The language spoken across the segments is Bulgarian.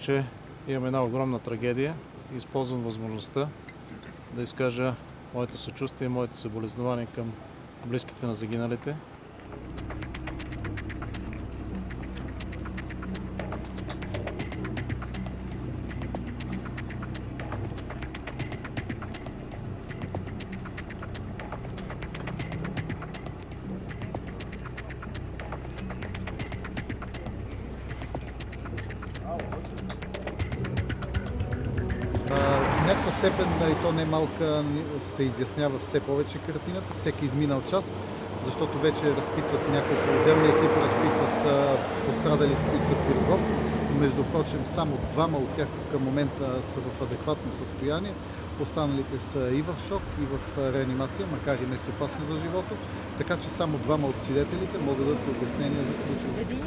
че имаме една огромна трагедия. Използвам възможността да изкажа моето съчувствие и моите съболезнования към близките на загиналите. В някаква степен, и то не малка, се изяснява все повече картината, всеки изминал час, защото вече разпитват няколко отделни екипи, разпитват пострадалите, които са в Пирогов. Между прочим, само двама от тях към момента са в адекватно състояние. Останалите са и в шок, и в реанимация, макар и не с опасно за живота. Така че само двама от свидетелите могат да дадат обяснения за случилото.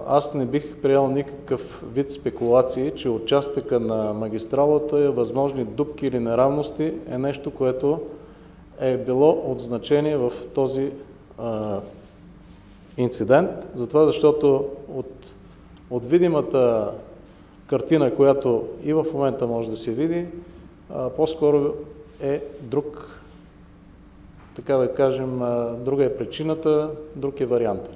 Аз не бих приел никакъв вид спекулации, че участъка на магистралата е възможни дупки или неравности е нещо, което е било от значение в този инцидент. Затова, защото от видимата картина, която и в момента може да се види, по-скоро е друг, така да кажем, друга е причината, друг е варианта.